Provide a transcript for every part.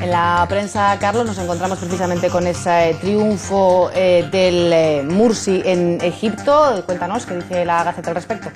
En la prensa, Carlos, nos encontramos precisamente con ese triunfo del Mursi en Egipto. Cuéntanos, ¿qué dice la Gaceta al respecto?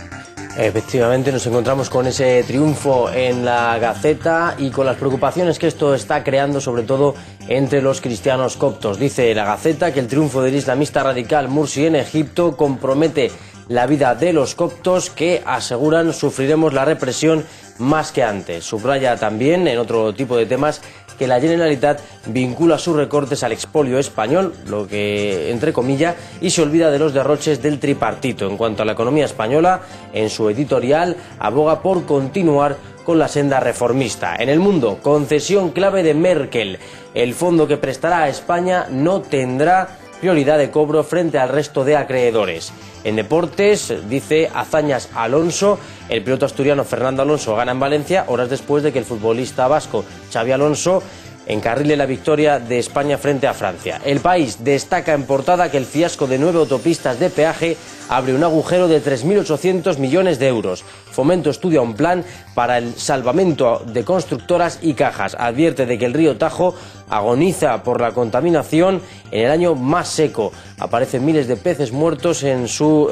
Efectivamente, nos encontramos con ese triunfo en la Gaceta y con las preocupaciones que esto está creando, sobre todo entre los cristianos coptos. Dice la Gaceta que el triunfo del islamista radical Mursi en Egipto compromete la vida de los coptos, que aseguran sufriremos la represión más que antes. Subraya también, en otro tipo de temas, que la Generalitat vincula sus recortes al expolio español, lo que entre comillas, y se olvida de los derroches del tripartito. En cuanto a la economía española, en su editorial aboga por continuar con la senda reformista. En El Mundo, concesión clave de Merkel. El fondo que prestará a España no tendrá prioridad de cobro frente al resto de acreedores. En deportes, dice hazañas Alonso. El piloto asturiano Fernando Alonso gana en Valencia horas después de que el futbolista vasco Xabi Alonso encarrile la victoria de España frente a Francia. El País destaca en portada que el fiasco de 9 autopistas de peaje abre un agujero de 3.800 millones de euros. Fomento estudia un plan para el salvamento de constructoras y cajas. Advierte de que el río Tajo agoniza por la contaminación en el año más seco. Aparecen miles de peces muertos en su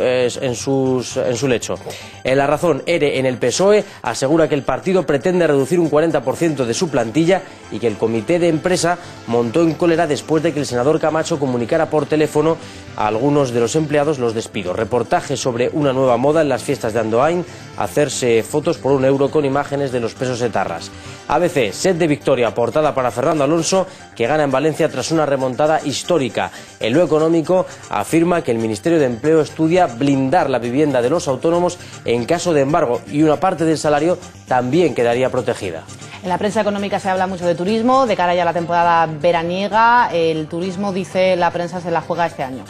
lecho. En La Razón, ERE en el PSOE asegura que el partido pretende reducir un 40% de su plantilla y que el comité de empresa montó en cólera después de que el senador Camacho comunicara por teléfono a algunos de los empleados los despidos. Reportaje sobre una nueva moda en las fiestas de Andoain, hacerse fotos por €1 con imágenes de los presos etarras. ABC, sed de victoria, portada para Fernando Alonso, que gana en Valencia tras una remontada histórica. En lo económico, afirma que el Ministerio de Empleo estudia blindar la vivienda de los autónomos en caso de embargo, y una parte del salario también quedaría protegida. En la prensa económica se habla mucho de turismo, de cara ya a la temporada veraniega. El turismo, dice la prensa, se la juega este año.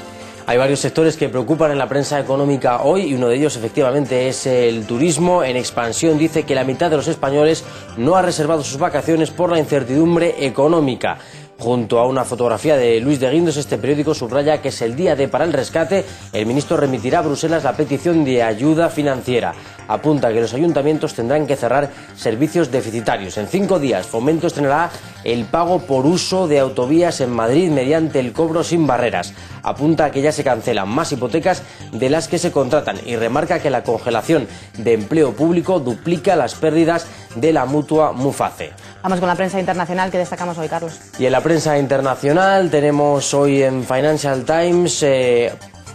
Hay varios sectores que preocupan en la prensa económica hoy y uno de ellos efectivamente es el turismo. En Expansión dice que la mitad de los españoles no ha reservado sus vacaciones por la incertidumbre económica. Junto a una fotografía de Luis de Guindos, este periódico subraya que es el día D para el rescate. El ministro remitirá a Bruselas la petición de ayuda financiera. Apunta que los ayuntamientos tendrán que cerrar servicios deficitarios. En 5 días, Fomento estrenará el pago por uso de autovías en Madrid mediante el cobro sin barreras. Apunta que ya se cancelan más hipotecas de las que se contratan y remarca que la congelación de empleo público duplica las pérdidas de la mutua Muface. Vamos con la prensa internacional, que destacamos hoy, Carlos. Y en la prensa internacional tenemos hoy en Financial Times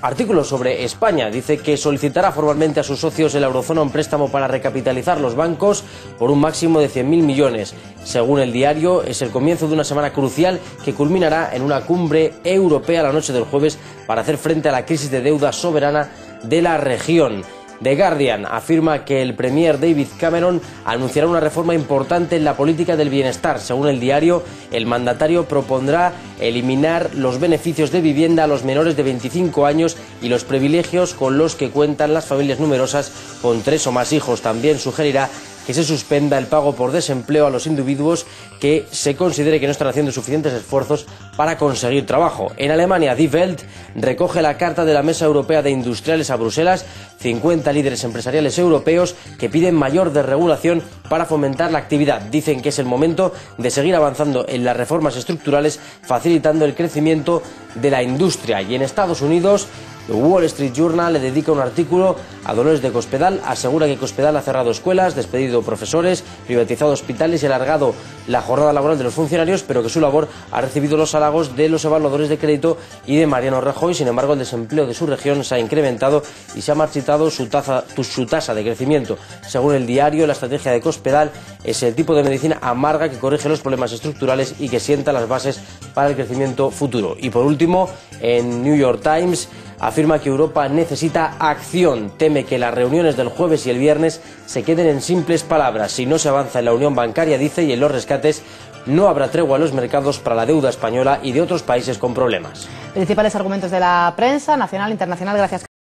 artículos sobre España. Dice que solicitará formalmente a sus socios de la eurozona un préstamo para recapitalizar los bancos por un máximo de 100.000 millones. Según el diario, es el comienzo de una semana crucial que culminará en una cumbre europea la noche del jueves para hacer frente a la crisis de deuda soberana de la región. The Guardian afirma que el premier David Cameron anunciará una reforma importante en la política del bienestar. Según el diario, el mandatario propondrá eliminar los beneficios de vivienda a los menores de 25 años y los privilegios con los que cuentan las familias numerosas con 3 o más hijos. También sugerirá que se suspenda el pago por desempleo a los individuos que se considere que no están haciendo suficientes esfuerzos para conseguir trabajo. En Alemania, Die Welt recoge la carta de la Mesa Europea de Industriales a Bruselas, 50 líderes empresariales europeos que piden mayor desregulación para fomentar la actividad. Dicen que es el momento de seguir avanzando en las reformas estructurales, facilitando el crecimiento de la industria. Y en Estados Unidos, The Wall Street Journal le dedica un artículo a Dolores de Cospedal. Asegura que Cospedal ha cerrado escuelas, despedido profesores, privatizado hospitales y alargado la jornada laboral de los funcionarios, pero que su labor ha recibido los halagos de los evaluadores de crédito y de Mariano Rajoy. Sin embargo, el desempleo de su región se ha incrementado y se ha marchitado su tasa de crecimiento. Según el diario, la estrategia de Cospedal es el tipo de medicina amarga que corrige los problemas estructurales y que sienta las bases para el crecimiento futuro. Y por último, en New York Times afirma que Europa necesita acción. Teme que las reuniones del jueves y el viernes se queden en simples palabras. Si no se avanza en la unión bancaria, dice, y en los rescates, no habrá tregua en los mercados para la deuda española y de otros países con problemas. Principales argumentos de la prensa nacional e internacional. Gracias.